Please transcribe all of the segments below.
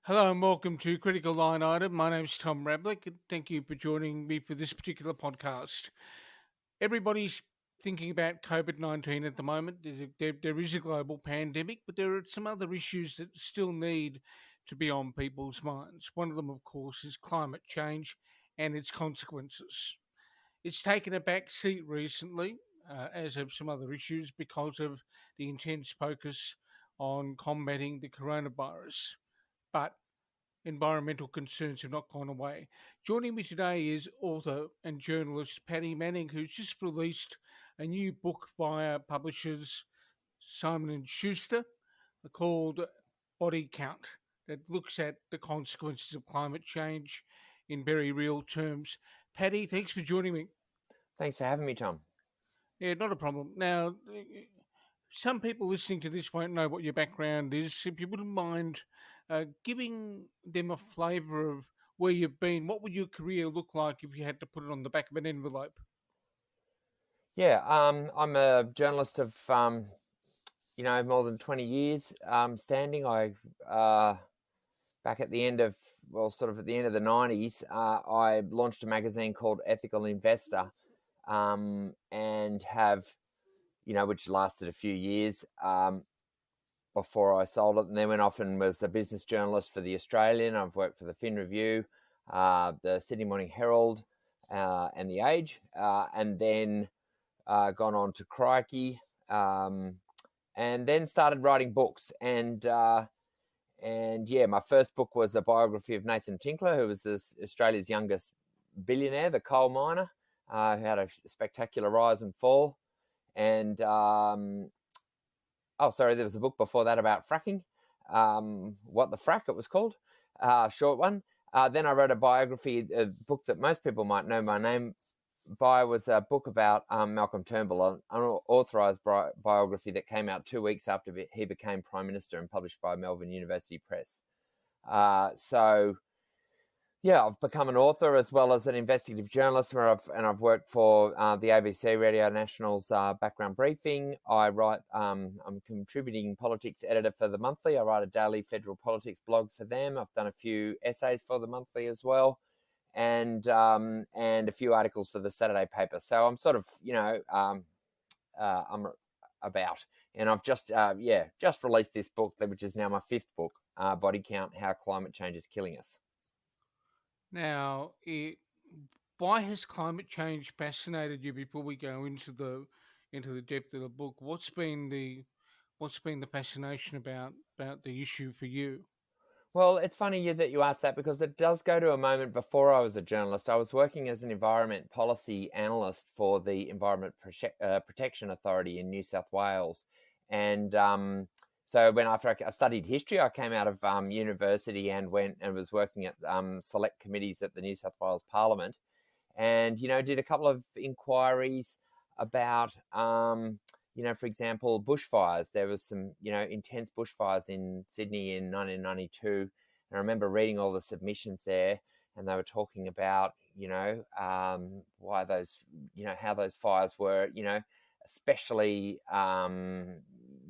Hello and welcome to Critical Line Item. My name's Tom Rablick, and thank you for joining me for this particular podcast. Everybody's thinking about COVID 19 at the moment. There is a global pandemic, but there are some other issues that still need to be on people's minds. One of them, of course, is climate change and its consequences. It's taken a back seat recently, as have some other issues, because of the intense focus on combating the coronavirus. But environmental concerns have not gone away. Joining me today is author and journalist Paddy Manning, who's just released a new book via publishers Simon and Schuster called Body Count that looks at the consequences of climate change in very real terms. Paddy, thanks for joining me. Thanks for having me, Tom. Yeah, not a problem. Now, some people listening to this won't know what your background is. If you wouldn't mind giving them a flavour of where you've been, what would your career look like if you had to put it on the back of an envelope? Yeah, I'm a journalist of more than 20 years standing. I back at the end of sort of at the end of the 90s, I launched a magazine called Ethical Investor, and have which lasted a few years before I sold it, and then went off and was a business journalist for the Australian. I've worked for the Fin Review, the Sydney Morning Herald, and the Age, and then gone on to Crikey, and then started writing books. And yeah, my first book was a biography of Nathan Tinkler, who was Australia's youngest billionaire, the coal miner, who had a spectacular rise and fall. And there was a book before that about fracking. What the Frack, it was called, short one. Then I wrote a biography, a book that most people might know my name by, was a book about Malcolm Turnbull, an unauthorised biography that came out 2 weeks after he became Prime Minister and published by Melbourne University Press. So yeah, I've become an author as well as an investigative journalist, where I've worked for the ABC Radio National's Background Briefing. I'm contributing politics editor for The Monthly. I write a daily federal politics blog for them. I've done a few essays for The Monthly as well, and a few articles for the Saturday paper. So I'm sort of I'm about, and I've just released this book, which is now my fifth book, Body Count: How Climate Change is Killing Us. Now, why has climate change fascinated you? Before we go into the depth of the book, what's been the fascination about the issue for you? Well, it's funny that you asked that, because it does go to a moment before I was a journalist. I was working as an environment policy analyst for the Environment Protection Authority in New South Wales. And so after I studied history, I came out of university and went and was working at select committees at the New South Wales Parliament, and did a couple of inquiries about for example, bushfires. There was some intense bushfires in Sydney in 1992, and I remember reading all the submissions there, and they were talking about why those how those fires were especially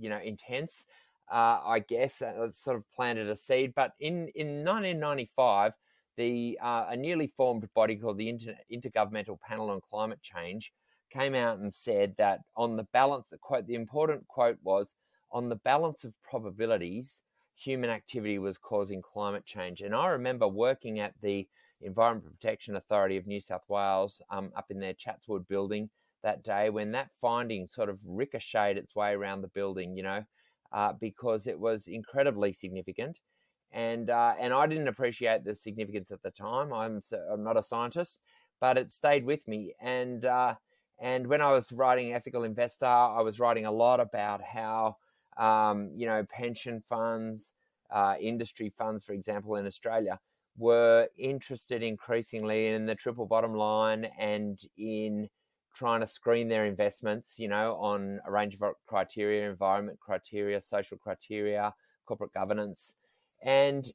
intense. I guess it sort of planted a seed. But in 1995, a newly formed body called the Intergovernmental Panel on Climate Change came out and said that, on the balance, the important quote was, on the balance of probabilities, human activity was causing climate change. And I remember working at the Environment Protection Authority of New South Wales, up in their Chatswood building that day, when that finding sort of ricocheted its way around the building, because it was incredibly significant. And I didn't appreciate the significance at the time. I'm not a scientist, but it stayed with me. And when I was writing Ethical Investor, I was writing a lot about how, pension funds, industry funds, for example, in Australia, were interested increasingly in the triple bottom line and in trying to screen their investments, on a range of criteria: environment criteria, social criteria, corporate governance. And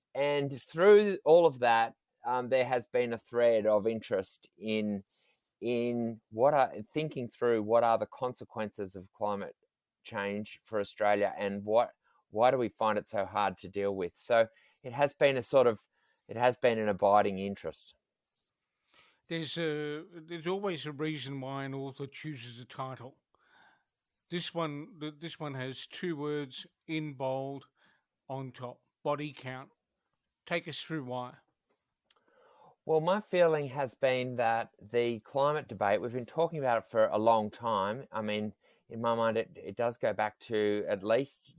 through all of that, there has been a thread of interest in thinking through what are the consequences of climate change for Australia, and why do we find it so hard to deal with. So it has been a sort of, it has been an abiding interest. There's always a reason why an author chooses a title. This one has two words in bold on top: body count. Take us through why. Well, my feeling has been that the climate debate, we've been talking about it for a long time. I mean, in my mind, it does go back to at least,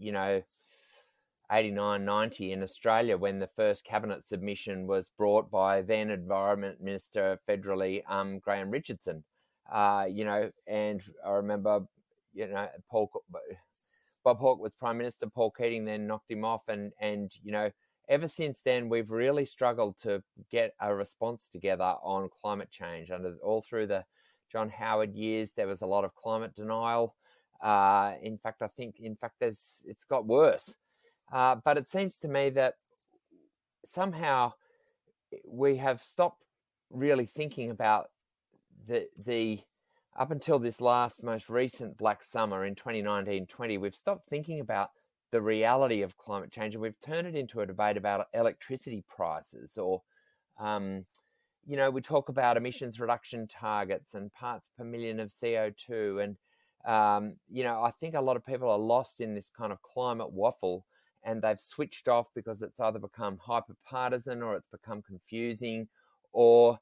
89, 90 in Australia when the first cabinet submission was brought by then Environment Minister federally, Graham Richardson. And I remember, Bob Hawke was Prime Minister, Paul Keating then knocked him off, and ever since then we've really struggled to get a response together on climate change. All through the John Howard years, there was a lot of climate denial. In fact, it's got worse. But it seems to me that somehow we have stopped really thinking about the up until this most recent Black Summer in 2019-20, we've stopped thinking about the reality of climate change, and we've turned it into a debate about electricity prices, or we talk about emissions reduction targets and parts per million of CO2, and I think a lot of people are lost in this kind of climate waffle, and they've switched off because it's either become hyper partisan, or it's become confusing, or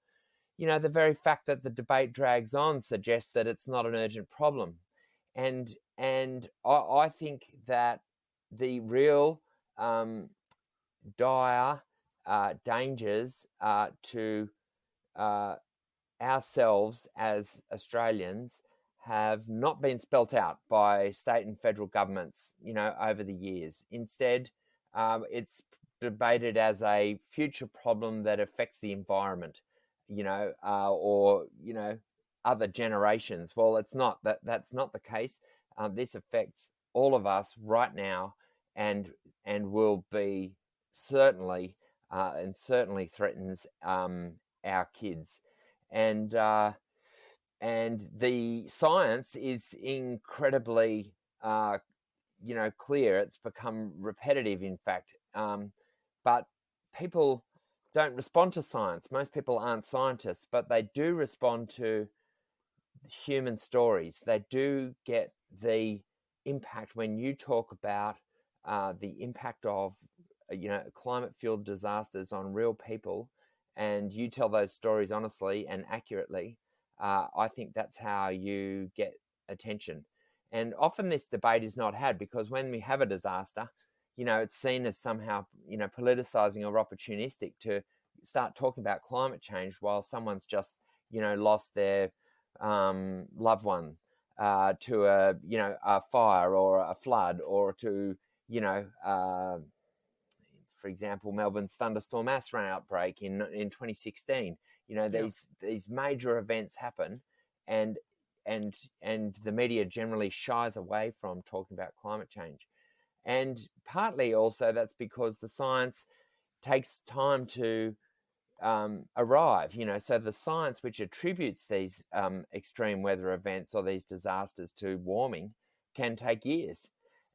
the very fact that the debate drags on suggests that it's not an urgent problem. And I think that the real dire dangers to ourselves as Australians have not been spelt out by state and federal governments, over the years. Instead, it's debated as a future problem that affects the environment, or other generations. Well, it's not that's not the case. This affects all of us right now, and will be certainly and certainly threatens our kids, and the science is incredibly clear. It's become repetitive, in fact, but people don't respond to science. Most people aren't scientists, but they do respond to human stories. They do get the impact when you talk about the impact of climate fueled disasters on real people, and you tell those stories honestly and accurately. I think that's how you get attention. And often this debate is not had because when we have a disaster, it's seen as somehow politicizing or opportunistic to start talking about climate change while someone's just lost their loved one to a fire or a flood, or to for example, Melbourne's thunderstorm asthma outbreak in 2016. Yeah. These major events happen, and the media generally shies away from talking about climate change. And partly also that's because the science takes time to arrive. So the science which attributes these extreme weather events or these disasters to warming can take years.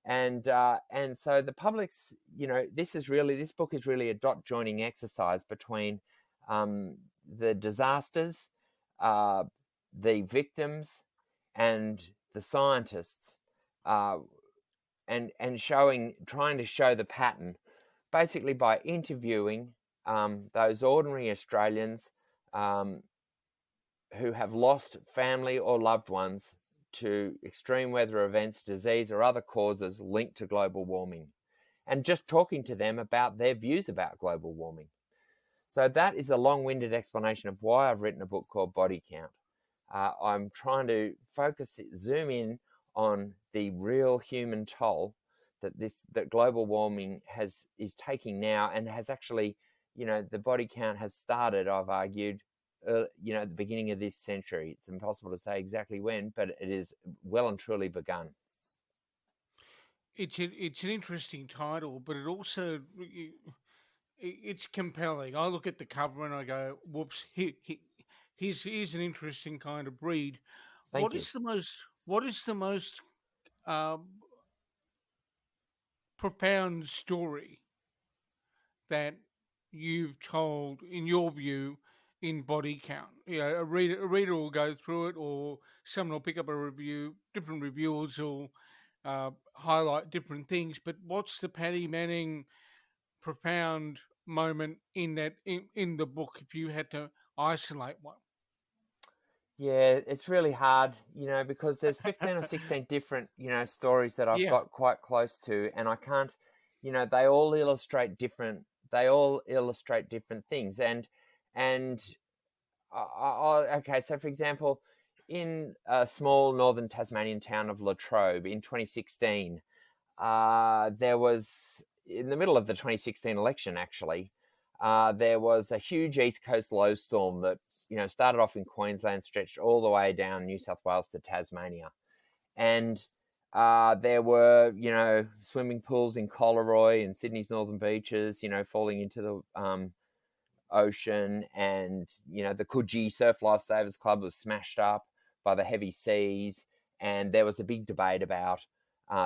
And so the public's, this book is really a dot joining exercise between the disasters, the victims, and the scientists, and trying to show the pattern, basically by interviewing those ordinary Australians who have lost family or loved ones to extreme weather events, disease, or other causes linked to global warming, and just talking to them about their views about global warming. So that is a long-winded explanation of why I've written a book called Body Count. I'm trying to zoom in on the real human toll that global warming is taking now, and has actually, the body count has started, I've argued, at the beginning of this century. It's impossible to say exactly when, but it is well and truly begun. It's an interesting title, but it's compelling. I look at the cover and I go, "Whoops! Here's an interesting kind of breed." Thank you. What is the most um, profound story that you've told, in your view, in body count? A reader will go through it, or someone will pick up a review. Different reviewers will highlight different things. But what's the Paddy Manning profound moment in the book, if you had to isolate one? Yeah, it's really hard, because there's 15 or 16 different, stories that I've Yeah. got quite close to, and I can't, they all illustrate different things. And okay, so for example, in a small northern Tasmanian town of Latrobe in 2016, there was, in the middle of the 2016 election, actually, there was a huge East Coast low storm that, started off in Queensland, stretched all the way down New South Wales to Tasmania. And there were, swimming pools in Collaroy and Sydney's northern beaches, falling into the ocean. And, the Coogee Surf Lifesavers Club was smashed up by the heavy seas. And there was a big debate about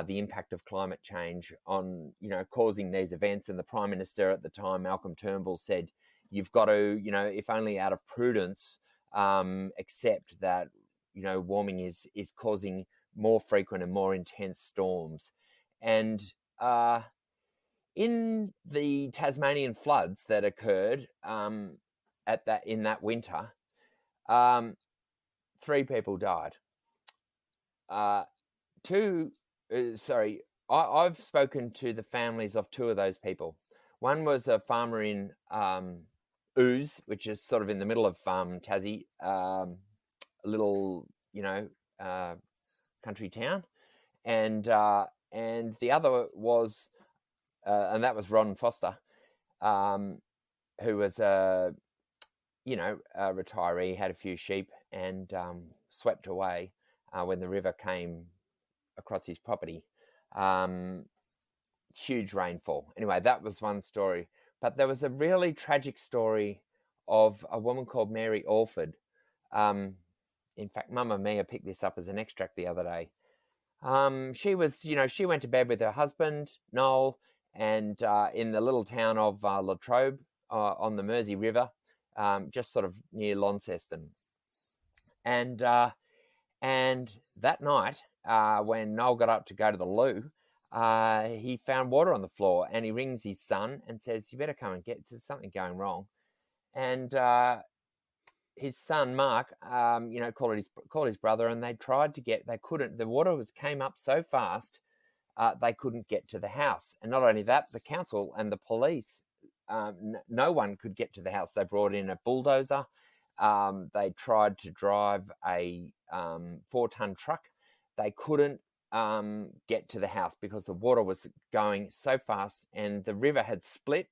the impact of climate change on, causing these events. And the Prime Minister at the time, Malcolm Turnbull, said, you've got to, if only out of prudence, accept that, warming is causing more frequent and more intense storms. And in the Tasmanian floods that occurred in that winter, 3 people died. I've spoken to the families of 2 of those people. One was a farmer in Ooze, which is sort of in the middle of Tassie, a little, country town, and the other was, and that was Ron Foster, who was a retiree, had a few sheep, and swept away when the river came across his property. Huge rainfall. Anyway, that was one story. But there was a really tragic story of a woman called Mary Orford. In fact, Mamma Mia picked this up as an extract the other day. She was, she went to bed with her husband, Noel, and in the little town of Latrobe on the Mersey River, just sort of near Launceston. And that night, when Noel got up to go to the loo, he found water on the floor, and he rings his son and says, you better come and there's something going wrong. And his son, Mark, called his brother, and they couldn't, the water came up so fast, they couldn't get to the house. And not only that, the council and the police, no one could get to the house. They brought in a bulldozer. They tried to drive a 4-ton truck. They couldn't get to the house because the water was going so fast, and the river had split,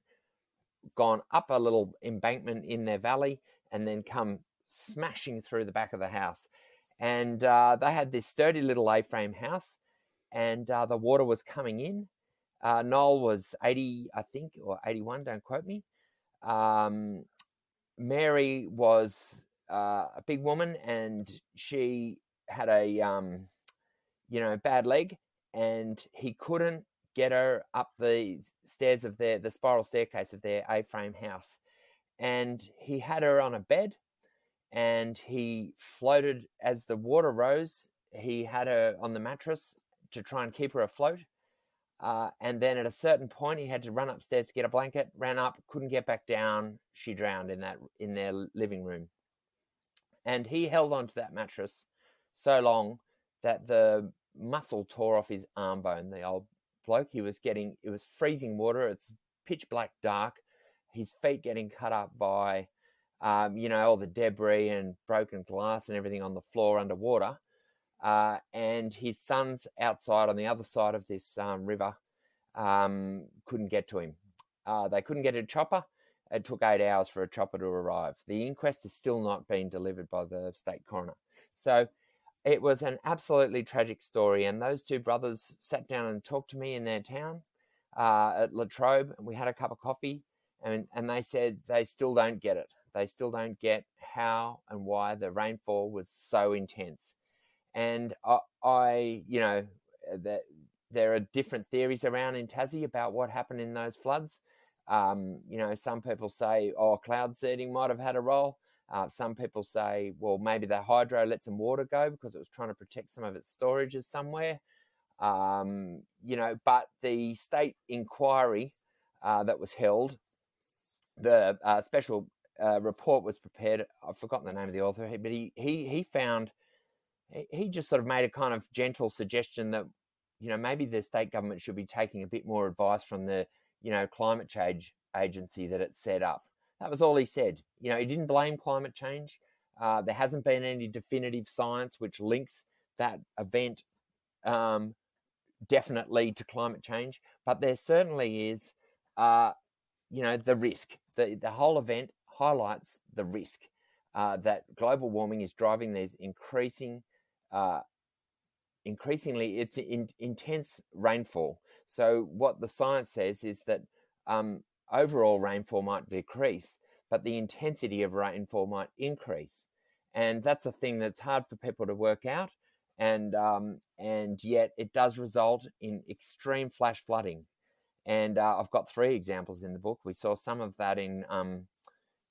gone up a little embankment in their valley, and then come smashing through the back of the house. And they had this sturdy little A-frame house, and the water was coming in. Noel was 80, I think, or 81, don't quote me. Mary was a big woman, and she had a bad leg, and he couldn't get her up the stairs of the spiral staircase of their A-frame house. And he had her on a bed, and he floated as the water rose. He had her on the mattress to try and keep her afloat. And then at a certain point, he had to run upstairs to get a blanket, ran up, couldn't get back down. She drowned in their living room. And he held onto that mattress so long that the muscle tore off his arm bone, the old bloke. It was freezing water. It's pitch black dark. His feet getting cut up by, all the debris and broken glass and everything on the floor underwater. And his son's outside on the other side of this river, couldn't get to him. They couldn't get a chopper. It took 8 hours for a chopper to arrive. The inquest has still not been delivered by the state coroner. So it was an absolutely tragic story. And those 2 brothers sat down and talked to me in their town at Latrobe, and we had a cup of coffee, and they said they still don't get it. They still don't get how and why the rainfall was so intense. And there are different theories around in Tassie about what happened in those floods. Some people say, cloud seeding might have had a role. Some people say, well, maybe the hydro let some water go because it was trying to protect some of its storages somewhere. But the state inquiry that was held, the special report was prepared. I've forgotten the name of the author, but he found, he just sort of made a kind of gentle suggestion that, maybe the state government should be taking a bit more advice from the, climate change agency that it set up. That was all he said. He didn't blame climate change. There hasn't been any definitive science which links that event definitely to climate change, but there certainly is, the risk. The whole event highlights the risk that global warming is driving these increasingly it's intense rainfall. So what the science says is that overall rainfall might decrease, but the intensity of rainfall might increase, and that's a thing that's hard for people to work out. And yet it does result in extreme flash flooding. And I've got 3 examples in the book. We saw some of that in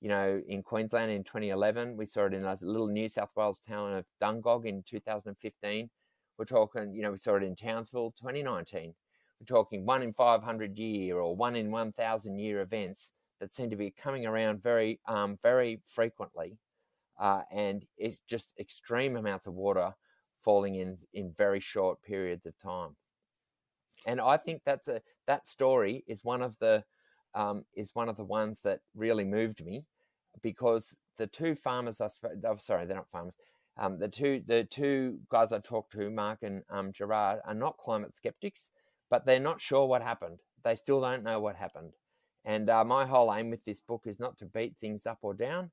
Queensland in 2011. We saw it in a little New South Wales town of Dungog in 2015. We're talking, we saw it in Townsville 2019. We're talking 1 in 500 year or 1 in 1,000 year events that seem to be coming around very, very frequently. And it's just extreme amounts of water falling in very short periods of time. And I think that story is one of the ones that really moved me, because the 2 farmers they're not farmers. The two guys I talked to, Mark and Gerard, are not climate skeptics, but they're not sure what happened. They still don't know what happened. And my whole aim with this book is not to beat things up or down,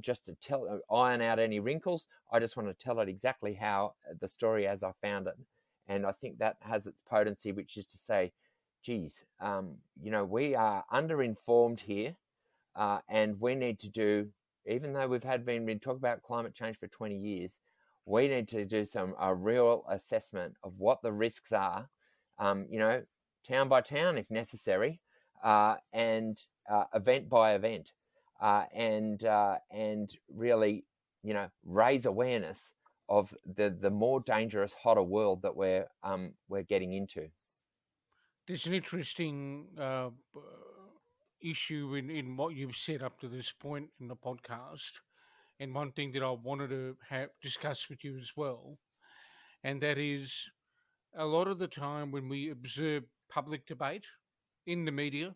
just to iron out any wrinkles. I just want to tell it exactly how the story as I found it. And I think that has its potency, which is to say, geez, we are underinformed here, and we need to do, even though we've been talking about climate change for 20 years, we need to do a real assessment of what the risks are, town by town if necessary, and event by event, and really, raise awareness of the more dangerous, hotter world that we're getting into. There's an interesting issue in what you've said up to this point in the podcast, and one thing that I wanted to discuss with you as well, and that is a lot of the time when we observe public debate in the media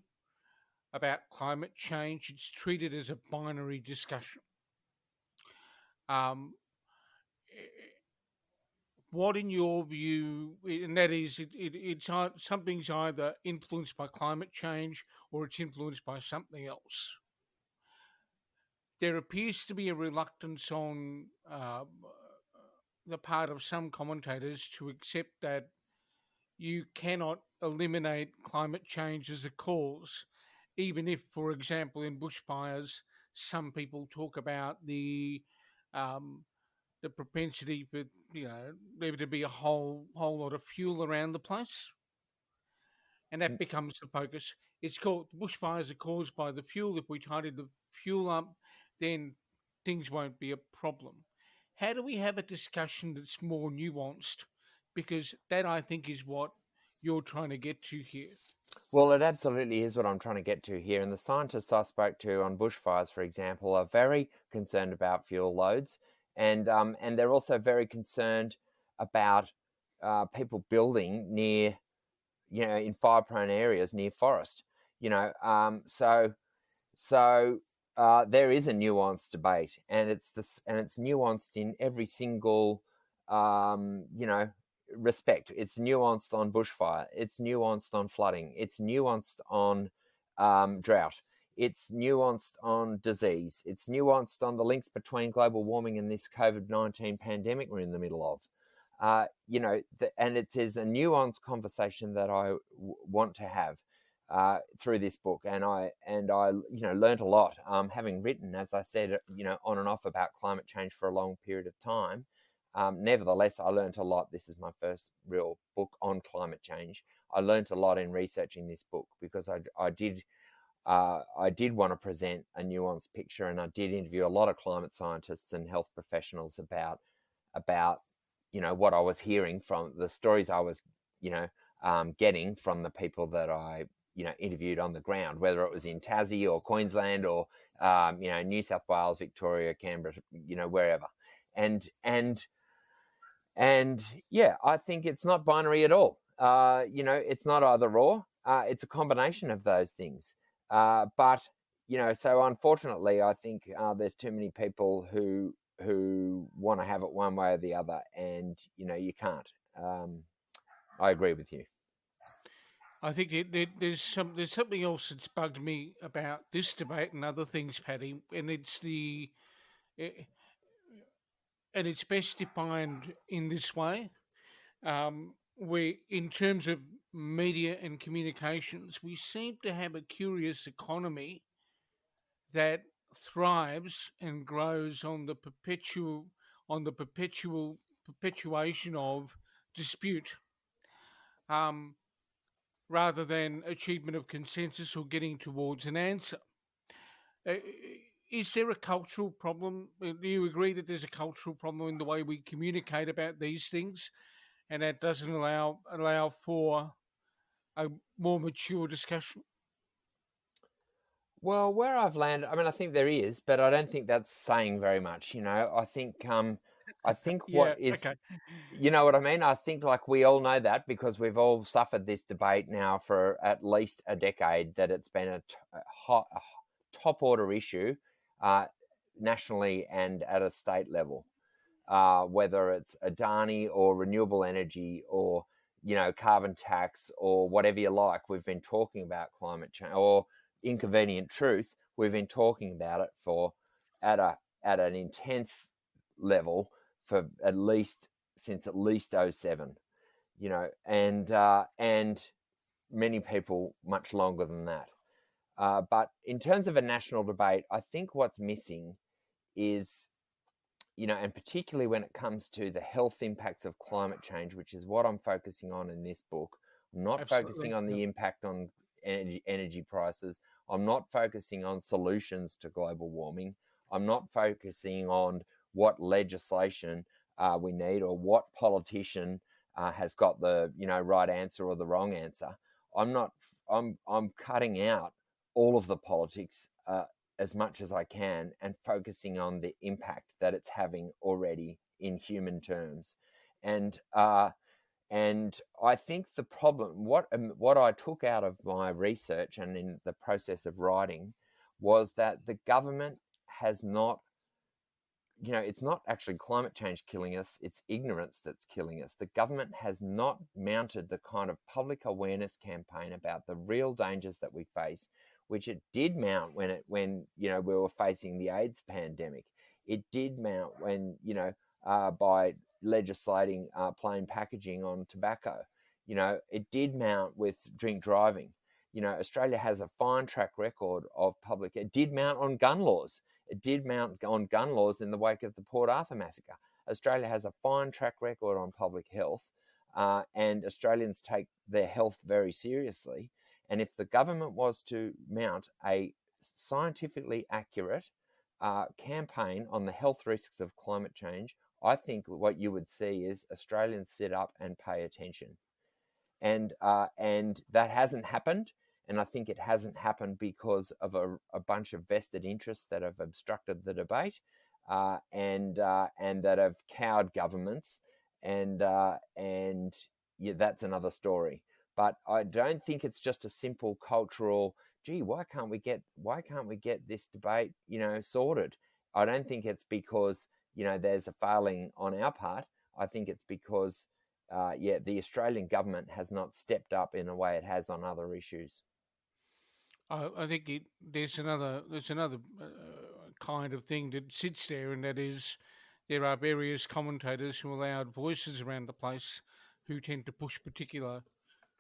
about climate change, it's treated as a binary discussion. Um, what, in your view, and that is, something's either influenced by climate change or it's influenced by something else. There appears to be a reluctance on the part of some commentators to accept that you cannot eliminate climate change as a cause, even if, for example, in bushfires, some people talk about um, the propensity for there to be a whole lot of fuel around the place, and that becomes the focus. It's called bushfires are caused by the fuel. If we tidy the fuel up, then things won't be a problem. How do we have a discussion that's more nuanced? Because that, I think, is what you're trying to get to here. Well, it absolutely is what I'm trying to get to here. And the scientists I spoke to on bushfires, for example, are very concerned about fuel loads, and they're also very concerned about people building near, in fire-prone areas near forest. So there is a nuanced debate, and it's nuanced in every single respect. It's nuanced on bushfire. It's nuanced on flooding. It's nuanced on drought. It's nuanced on disease. It's nuanced on the links between global warming and this COVID-19 pandemic we're in the middle of. And it is a nuanced conversation that I want to have through this book, and I learned a lot, having written, as I said, on and off about climate change for a long period of time. Nevertheless, I learned a lot. This is my first real book on climate change. I learned a lot in researching this book because I did want to present a nuanced picture, and I did interview a lot of climate scientists and health professionals about what I was hearing from the stories I was you know getting from the people that I interviewed on the ground, whether it was in Tassie or Queensland or New South Wales, Victoria, Canberra, wherever, and and and yeah, I think it's not binary at all. It's not either or. It's a combination of those things. But so unfortunately, I think there's too many people who want to have it one way or the other, and you can't. I agree with you. I think there's something else that's bugged me about this debate and other things, Paddy, and eh, it's best defined in this way. We, in terms of media and communications, we seem to have a curious economy that thrives and grows on the perpetuation of dispute, um, rather than achievement of consensus or getting towards an answer. Uh, is there a cultural problem? Do you agree that there's a cultural problem in the way we communicate about these things, and that doesn't allow for a more mature discussion? Well, where I've landed, I mean, I think there is, but I don't think that's saying very much. I think what Yeah. is, Okay. you know what I mean? I think like we all know that because we've all suffered this debate now for at least a decade, that it's been a top order issue, uh, nationally and at a state level, whether it's Adani or renewable energy or carbon tax or whatever you like. We've been talking about climate change or inconvenient truth. We've been talking about it for at an intense level for at least since at least '07. And many people much longer than that. But in terms of a national debate, I think what's missing is, and particularly when it comes to the health impacts of climate change, which is what I'm focusing on in this book. I'm not focusing Absolutely. on Yeah. the impact on energy prices. I'm not focusing on solutions to global warming. I'm not focusing on what legislation we need or what politician has got the right answer or the wrong answer. I'm not. I'm cutting out all of the politics as much as I can and focusing on the impact that it's having already in human terms. And and I think the problem, what I took out of my research and in the process of writing, was that the government has not, it's not actually climate change killing us, it's ignorance that's killing us. The government has not mounted the kind of public awareness campaign about the real dangers that we face, which it did mount when we were facing the AIDS pandemic. It did mount when, by legislating plain packaging on tobacco. It did mount with drink driving. Australia has a fine track record of public. It did mount on gun laws. It did mount on gun laws in the wake of the Port Arthur massacre. Australia has a fine track record on public health, and Australians take their health very seriously. And if the government was to mount a scientifically accurate campaign on the health risks of climate change, I think what you would see is Australians sit up and pay attention. And that hasn't happened. And I think it hasn't happened because of a bunch of vested interests that have obstructed the debate, and that have cowed governments, and yeah, that's another story. But I don't think it's just a simple cultural. Gee, why can't we get this debate sorted? I don't think it's because there's a failing on our part. I think it's because the Australian government has not stepped up in a way it has on other issues. I think there's another kind of thing that sits there, and that is there are various commentators who are loud voices around the place who tend to push particular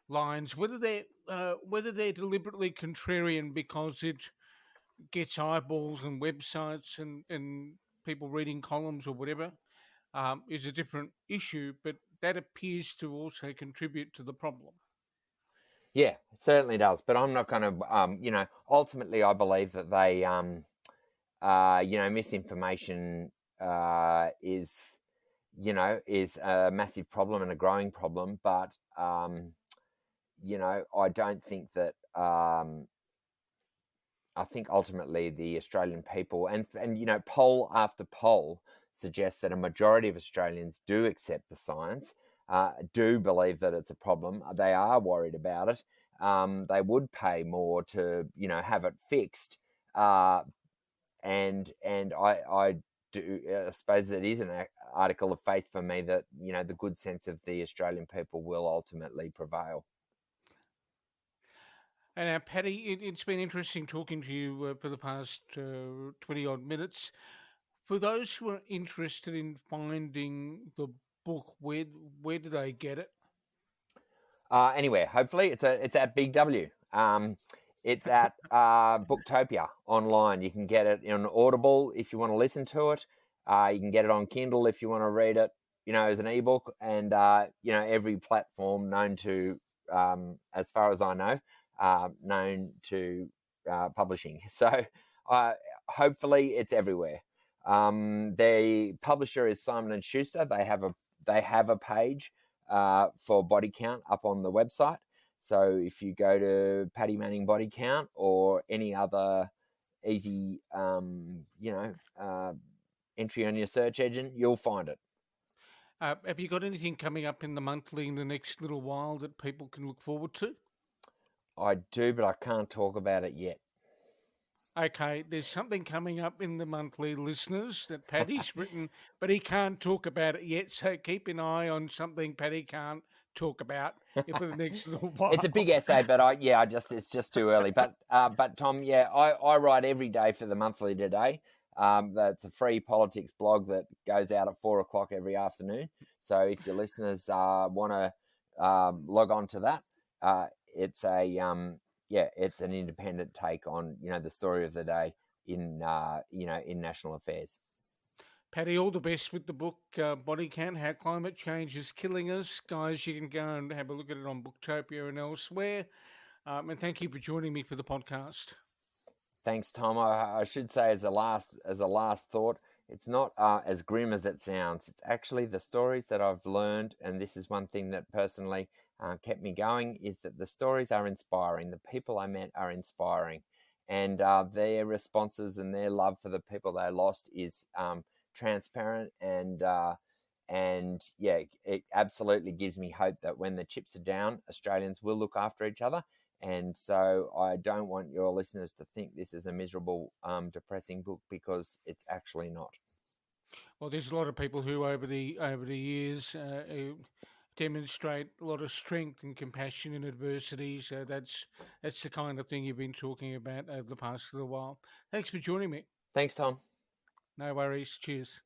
lines, whether they're deliberately contrarian because it gets eyeballs and websites and people reading columns or whatever, is a different issue, but that appears to also contribute to the problem. Yeah, it certainly does. But I'm not going to, ultimately, I believe that they, misinformation is, is a massive problem and a growing problem. But, I don't think that, I think ultimately the Australian people and poll after poll suggests that a majority of Australians do accept the science, do believe that it's a problem. They are worried about it. They would pay more to have it fixed. And I do suppose it is an article of faith for me that the good sense of the Australian people will ultimately prevail. And Paddy, it's been interesting talking to you for the past 20 odd minutes. For those who are interested in finding the book, where do they get it? Anywhere, hopefully, it's at Big W. It's at Booktopia online. You can get it on Audible if you want to listen to it. You can get it on Kindle if you want to read it, as an ebook, and every platform known to, as far as I know, known to publishing. So, hopefully, it's everywhere. The publisher is Simon and Schuster. They have a page for body count up on the website. So if you go to Paddy Manning body count or any other easy, entry on your search engine, you'll find it. Have you got anything coming up in the monthly in the next little while that people can look forward to? I do, but I can't talk about it yet. Okay, there's something coming up in the monthly, listeners, that Paddy's written, but he can't talk about it yet. So keep an eye on something Paddy can't talk about for the next little It's a while. big essay, but it's just too early. But Tom, I write every day for the Monthly Today. That's a free politics blog that goes out at 4 o'clock every afternoon. So if your listeners want to log on to that, it's it's an independent take on the story of the day in national affairs. Paddy, all the best with the book, Body Count, How Climate Change is Killing Us. Guys, you can go and have a look at it on Booktopia and elsewhere. And thank you for joining me for the podcast. Thanks, Tom. I should say as a last thought, it's not as grim as it sounds. It's actually the stories that I've learned, and this is one thing that personally kept me going, is that the stories are inspiring. The people I met are inspiring, and their responses and their love for the people they lost is transparent and it absolutely gives me hope that when the chips are down, Australians will look after each other. And so I don't want your listeners to think this is a miserable, depressing book, because it's actually not. Well, there's a lot of people who, over the years, demonstrate a lot of strength and compassion in adversity. So that's the kind of thing you've been talking about over the past little while. Thanks for joining me. Thanks, Tom. No worries. Cheers.